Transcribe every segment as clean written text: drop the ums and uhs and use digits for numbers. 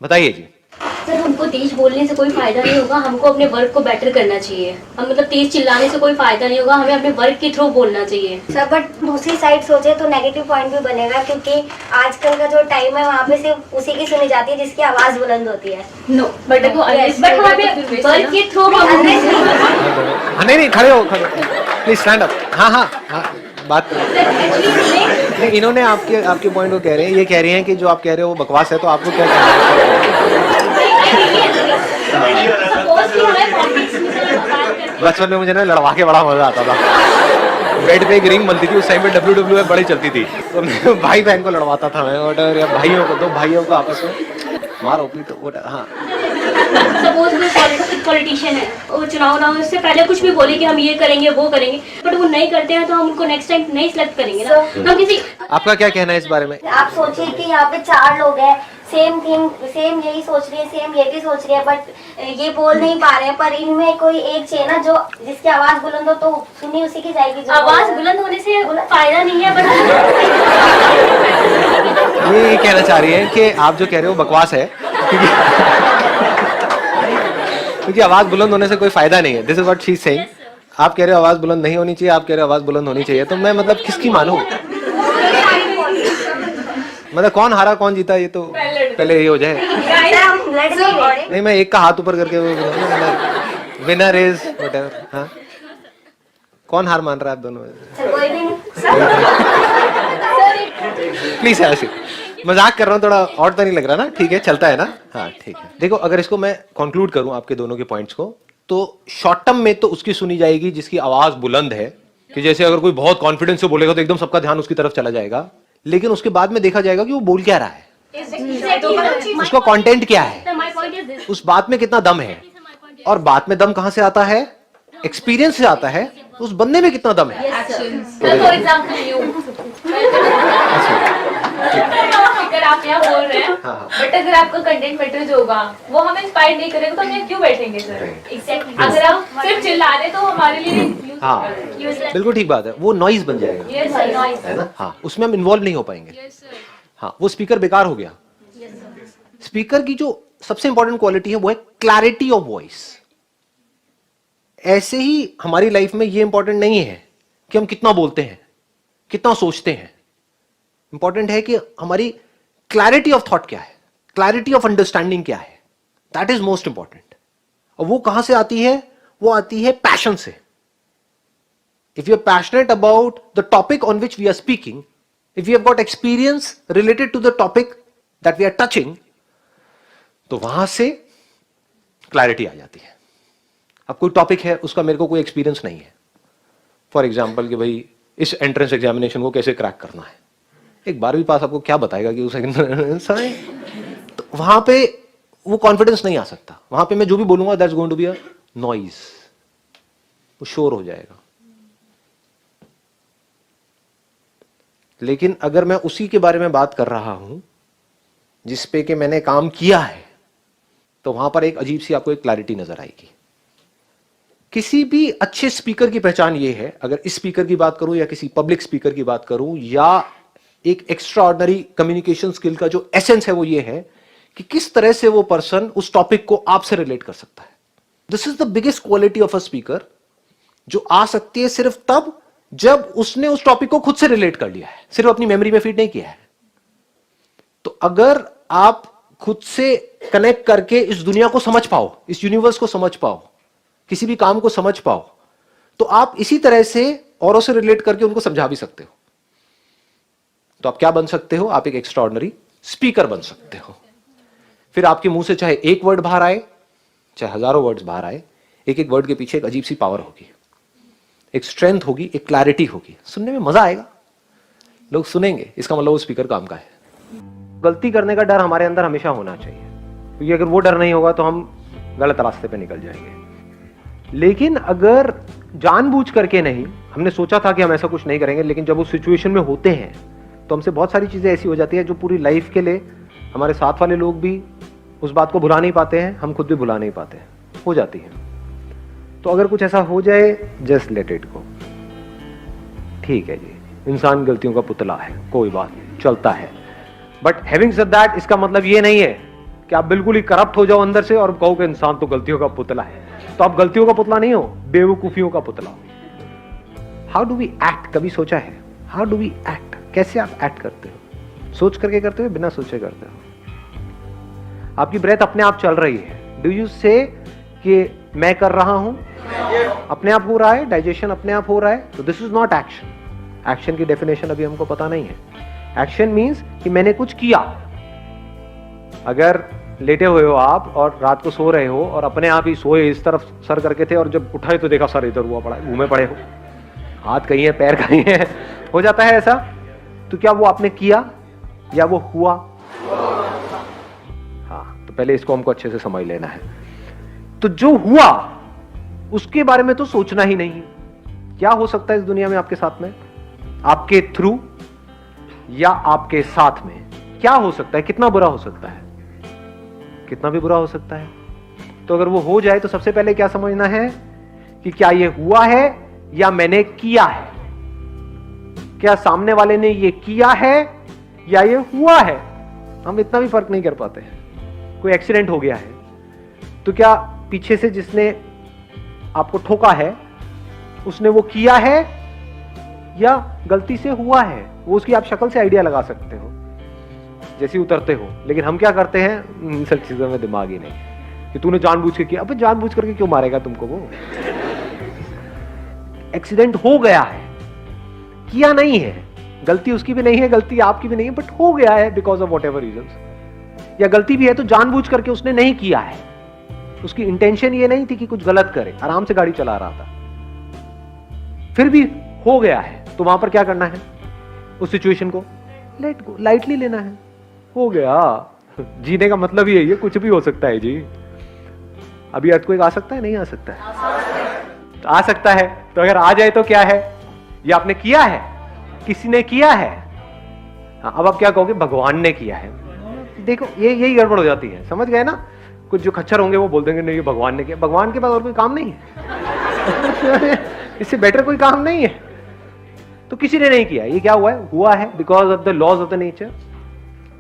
बताइए जी। सर हमको तेज बोलने से कोई फायदा नहीं होगा, हमको अपने वर्क को बेटर करना चाहिए। हम मतलब तेज चिल्लाने से कोई फायदा नहीं होगा, हमें अपने वर्क के थ्रू बोलना चाहिए। सर बट दूसरी साइड सोचे तो नेगेटिव पॉइंट भी बनेगा, क्योंकि आजकल का जो टाइम है वहाँ पे सिर्फ उसी की सुनी जाती है जिसकी आवाज बुलंद होती है। नो बट हमें वर्क के थ्रू नहीं, खड़े हो, प्लीज स्टैंड अप। हाँ, बात नहीं, इन्होंने आपके पॉइंट को कह रहे हैं, ये कह रही हैं कि जो आप कह रहे हो वो बकवास है, तो आपको क्या कहना है? बचपन में मुझे ना लड़वा के बड़ा मजा आता था। बेड पे एक रिंग बनती थी, उस टाइम पे WWE बड़ी चलती थी, तो मैं भाई बहन को लड़वाता था मैं, और भाइयों को, दो भाइयों को आपस में मारो पीटो। हाँ, सपोज कोई पॉलिटिशियन है, वो चुनाव से पहले कुछ भी बोले कि हम ये करेंगे वो करेंगे, बट वो नहीं करते हैं तो हम उनको नेक्स्ट टाइम नहीं सिलेक्ट करेंगे ना। हम किसी आपका क्या कहना है इस बारे में? आप सोचिए कि यहाँ पे 4 लोग हैं, सेम थिंग, सेम यही सोच रही है, सेम ये भी सोच रही है, बट ये बोल नहीं पा रहे हैं। पर इनमें कोई एक चाहिए ना जो जिसकी आवाज बुलंद हो, तो सुनी उसी की जाएगी। जो आवाज बुलंद होने से फायदा नहीं है, बट ये कहना चाह रही है कि आप जो कह रहे हो बकवास है, क्योंकि आवाज बुलंद होने से कोई फायदा नहीं है। This is what she is saying. आप कह रहे हो आवाज बुलंद नहीं होनी चाहिए, आप कह रहे हो आवाज बुलंद होनी चाहिए, तो मैं मतलब किसकी मानूं? मतलब कौन हारा कौन जीता ये तो पहले ये हो जाए। नहीं, मैं एक का हाथ ऊपर करके विनर इज व्हाटएवर। हाँ, कौन हार मान रहा है आप दोनों में? कोई भी नहीं। प्लीज ऐसे मजाक कर रहा हूँ, थोड़ा और तो नहीं लग रहा ना? ठीक है, चलता है ना? हाँ ठीक है। देखो, अगर इसको मैं कंक्लूड करूं आपके दोनों के पॉइंट्स को, तो शॉर्ट टर्म में तो उसकी सुनी जाएगी जिसकी आवाज बुलंद है, कि जैसे अगर कोई बहुत कॉन्फिडेंस से बोलेगा तो एकदम सबका ध्यान उसकी तरफ चला जाएगा, लेकिन उसके बाद में देखा जाएगा कि वो बोल क्या रहा है, उसका कंटेंट क्या है, उस बात में कितना दम है। और बात में दम कहां से आता है? एक्सपीरियंस से आता है। उस बंदे में कितना दम है। फॉर एग्जांपल अगर आप यहाँ बोल रहे हैं, बट अगर आपका कंटेंट मैटर जो होगा वो हमें इंस्पायर नहीं करेगा तो हम यहाँ क्यों बैठेंगे सर? एग्जैक्टली। अगर आप सिर्फ चिल्ला रहे तो हमारे लिए हाँ, बिल्कुल ठीक बात है, वो नॉइज बन जाएगा, है ना? हाँ, उसमें हम इन्वॉल्व नहीं हो पाएंगे। हाँ, वो स्पीकर बेकार हो गया। स्पीकर की जो सबसे इंपॉर्टेंट क्वालिटी है वो है क्लैरिटी ऑफ वॉइस। ऐसे ही हमारी लाइफ में ये इंपॉर्टेंट नहीं है कि हम कितना बोलते हैं, कितना सोचते हैं। इंपॉर्टेंट है कि हमारी क्लैरिटी ऑफ थॉट क्या है, क्लैरिटी ऑफ अंडरस्टैंडिंग क्या है। That is most important. और वो कहां से आती है? वो आती है पैशन से। If you are passionate about the topic on which we are speaking, if you have got experience related to the topic that we are touching, तो वहां से क्लैरिटी आ जाती है। अब कोई टॉपिक है, उसका मेरे को कोई एक्सपीरियंस नहीं है, फॉर एग्जाम्पल कि भाई इस एंट्रेंस एग्जामिनेशन को कैसे क्रैक करना है, एक 12वीं पास आपको क्या बताएगा कि उसे तो वहां पे वो कॉन्फिडेंस नहीं आ सकता। वहां पे मैं जो भी बोलूंगा that's going to be a noise, वो शोर हो जाएगा। लेकिन अगर मैं उसी के बारे में बात कर रहा हूं जिस पे कि मैंने काम किया है, तो वहां पर एक अजीब सी आपको एक क्लैरिटी नजर आएगी। किसी भी अच्छे स्पीकर की पहचान ये है, अगर इस स्पीकर की बात करूं या किसी पब्लिक स्पीकर की बात करूं, या एक एक्स्ट्रा ऑर्डिनरी कम्युनिकेशन स्किल का जो एसेंस है वो ये है कि किस तरह से वो पर्सन उस टॉपिक को आपसे रिलेट कर सकता है। This is the biggest quality of a speaker, जो आ सकती है सिर्फ तब जब उसने उस टॉपिक को खुद से रिलेट कर लिया है, सिर्फ अपनी मेमोरी में फीड नहीं किया है। तो अगर आप खुद से कनेक्ट करके इस दुनिया को समझ पाओ, इस यूनिवर्स को समझ पाओ, किसी भी काम को समझ पाओ, तो आप इसी तरह से औरों से रिलेट करके उनको समझा भी सकते हो। तो आप क्या बन सकते हो? आप एक एक्स्ट्राऑर्डिनरी स्पीकर बन सकते हो। फिर आपके मुंह से चाहे एक वर्ड बाहर आए, चाहे हजारों वर्ड्स बाहर आए, एक एक वर्ड के पीछे एक अजीब सी पावर होगी, एक स्ट्रेंथ होगी, एक क्लैरिटी होगी। सुनने में मजा आएगा, लोग सुनेंगे, इसका मतलब वो स्पीकर काम का है। गलती करने का डर हमारे अंदर हमेशा होना चाहिए, क्योंकि अगर वो डर नहीं होगा तो हम गलत रास्ते पे निकल जाएंगे। लेकिन अगर जानबूझ करके नहीं, हमने सोचा था कि हम ऐसा कुछ नहीं करेंगे, लेकिन जब उस सिचुएशन में होते हैं तो हमसे बहुत सारी चीजें ऐसी हो जाती है जो पूरी लाइफ के लिए हमारे साथ वाले लोग भी उस बात को भुला नहीं पाते हैं, हम खुद भी भुला नहीं पाते हैं, हो जाती है। तो अगर कुछ ऐसा हो जाए, जस्ट लेट इट गो। ठीक है जी, इंसान गलतियों का पुतला है, कोई बात नहीं, चलता है। बट हैविंग सेड दैट, इसका मतलब ये नहीं है कि आप बिल्कुल ही करप्ट हो जाओ अंदर से और कहो कि इंसान तो गलतियों का पुतला है। तो आप गलतियों का पुतला नहीं हो, बेवकूफियों का पुतला हो। हाउ डू वी एक्ट, कभी सोचा है हाउ डू वी एक्ट? कैसे आप एक्ट करते हो? सोच करके करते हो, बिना सोचे करते हो? आपकी ब्रेथ अपने आप चल रही है, डू यू से कि मैं कर रहा हूं? अपने आप हो रहा है, डाइजेशन अपने आप हो रहा है, तो this is not action. Action की डेफिनेशन अभी हमको पता नहीं है। एक्शन मीन्स कि मैंने कुछ किया। अगर लेटे हुए हो आप और रात को सो रहे हो और अपने आप ही सोए इस तरफ सर करके थे और जब उठाए तो देखा सर इधर हुआ पड़ा है, घूमे पड़े हो, हाथ कहीं है पैर कहीं है, हो जाता है ऐसा। तो क्या वो आपने किया या वो हुआ? हाँ, तो पहले इसको हमको अच्छे से समझ लेना है। तो जो हुआ उसके बारे में तो सोचना ही नहीं। क्या हो सकता है इस दुनिया में आपके साथ में, आपके थ्रू या आपके साथ में? क्या हो सकता है? कितना बुरा हो सकता है? कितना भी बुरा हो सकता है। तो अगर वो हो जाए तो सबसे पहले क्या समझना है कि क्या ये हुआ है या मैंने किया है? क्या सामने वाले ने ये किया है या ये हुआ है? हम इतना भी फर्क नहीं कर पाते हैं। कोई एक्सीडेंट हो गया है तो क्या पीछे से जिसने आपको ठोका है उसने वो किया है या गलती से हुआ है? वो उसकी आप शक्ल से आइडिया लगा सकते हो जैसे उतरते हो। लेकिन हम क्या करते हैं, इन सब चीजों में दिमाग ही नहीं कि तूने जानबूझ के किया। अबे जानबूझ करके क्यों मारेगा तुमको? वो एक्सीडेंट हो गया है, किया नहीं है, गलती उसकी भी नहीं है, गलती आपकी भी नहीं है, बट हो गया है बिकॉज ऑफ व्हाटएवर रीजंस। या गलती भी है तो जानबूझ करके उसने नहीं किया है, उसकी इंटेंशन ये नहीं थी कि कुछ गलत करे, आराम से गाड़ी चला रहा था, फिर भी हो गया है। तो वहां पर क्या करना है? उस सिचुएशन को लेट गो, लाइटली लेना है। हो गया। जीने का मतलब ही यही है, कुछ भी हो सकता है जी। अभी अर्थक्वेक आ सकता है, नहीं आ सकता है? आ सकता है। तो अगर आ जाए तो क्या है? ये आपने किया है, किसी ने किया है। हाँ, अब आप क्या कहोगे? भगवान ने किया है। देखो ये यही गड़बड़ हो जाती है, समझ गए ना? कुछ जो खच्चर होंगे वो बोल देंगे नहीं ये भगवान ने किया। भगवान के पास और कोई काम नहीं है इससे बेटर कोई काम नहीं है। तो किसी ने नहीं किया, ये क्या हुआ है? हुआ है because of the laws of the nature.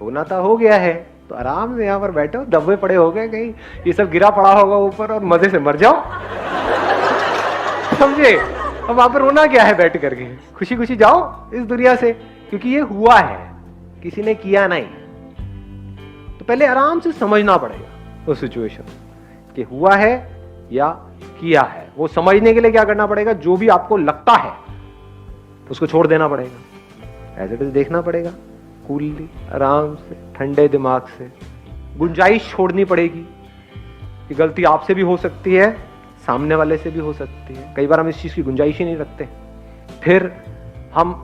होना था, हो गया है। तो आराम से यहाँ पर बैठो, दबे पड़े हो गए कहीं, ये सब गिरा पड़ा होगा ऊपर और मजे से मर जाओ समझे? अब वहां पर रोना क्या है? बैठ करके खुशी खुशी जाओ इस दुनिया से, क्योंकि ये हुआ है, किसी ने किया नहीं। तो पहले आराम से समझना पड़ेगा उस सिचुएशन कि हुआ है या किया है। वो समझने के लिए क्या करना पड़ेगा? जो भी आपको लगता है उसको छोड़ देना पड़ेगा, एज इट इज देखना पड़ेगा, कूलली, आराम से, ठंडे दिमाग से। गुंजाइश छोड़नी पड़ेगी कि गलती आपसे भी हो सकती है, सामने वाले से भी हो सकती है। कई बार हम इस चीज की गुंजाइश ही नहीं रखते, फिर हम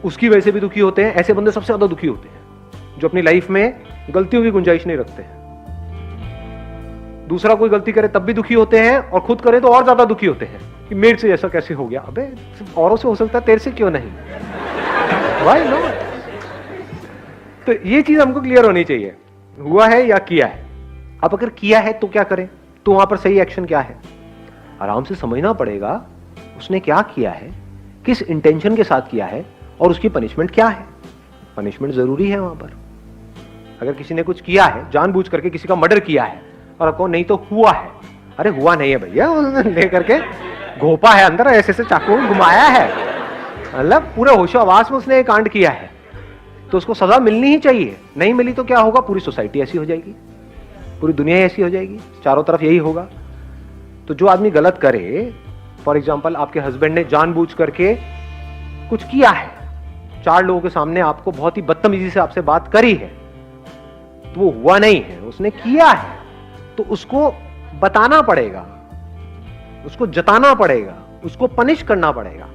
उसकी वजह से भी दुखी होते हैं। ऐसे बंदे सबसे ज्यादा दुखी होते हैं जो अपनी लाइफ में गलतियों की गुंजाइश नहीं रखते हैं। दूसरा कोई गलती करे तब भी दुखी होते हैं और खुद करे तो और ज्यादा दुखी होते हैं कि मेरे से ऐसा कैसे हो गया। अबे औरों से हो सकता है, तेरे से क्यों नहीं? Why not? तो ये चीज हमको क्लियर होनी चाहिए, हुआ है या किया है। अब अगर किया है तो क्या करें? तो वहां पर सही एक्शन क्या है? आराम से समझना पड़ेगा उसने क्या किया है, किस इंटेंशन के साथ किया है और उसकी पनिशमेंट क्या है। पनिशमेंट जरूरी है वहां पर। अगर किसी ने कुछ किया है, जानबूझ करके किसी का मर्डर किया है और आपको नहीं तो हुआ है, अरे हुआ नहीं है भैया, उसने ले करके घोपा है अंदर, ऐसे ऐसे चाकू घुमाया है, मतलब पूरे होशो आवास में उसने एक कांड किया है, तो उसको सजा मिलनी ही चाहिए। नहीं मिली तो क्या होगा? पूरी सोसाइटी ऐसी हो जाएगी, पूरी दुनिया ऐसी हो जाएगी, चारों तरफ यही होगा। तो जो आदमी गलत करे, फॉर एग्जाम्पल आपके हस्बैंड ने जानबूझ करके कुछ किया है, 4 लोगों के सामने आपको बहुत ही बदतमीजी से आपसे बात करी है, तो वो हुआ नहीं है, उसने किया है, तो उसको बताना पड़ेगा, उसको जताना पड़ेगा, उसको पनिश करना पड़ेगा।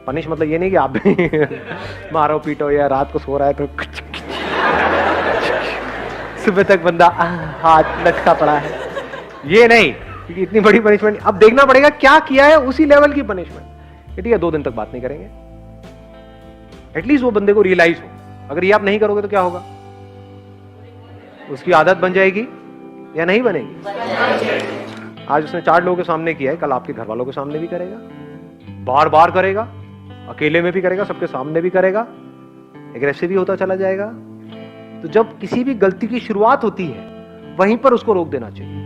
पनिश मतलब ये नहीं कि आप भी मारो पीटो या रात को सो रहा है तो सुबह तक बंदा हाथ लटका पड़ा है, ये नहीं, क्योंकि इतनी बड़ी पनिशमेंट। अब देखना पड़ेगा क्या किया है, उसी लेवल की पनिशमेंट। ठीक है, 2 दिन तक बात नहीं करेंगे, एटलीस्ट वो बंदे को रियलाइज हो। अगर ये आप नहीं करोगे तो क्या होगा? उसकी आदत बन जाएगी या नहीं बनेगी? आज उसने 4 लोगों के सामने किया है, कल आपके घर वालों के सामने भी करेगा, बार बार करेगा, अकेले में भी करेगा, सबके सामने भी करेगा, एग्रेसिव भी होता चला जाएगा। तो जब किसी भी गलती की शुरुआत होती है वहीं पर उसको रोक देना चाहिए।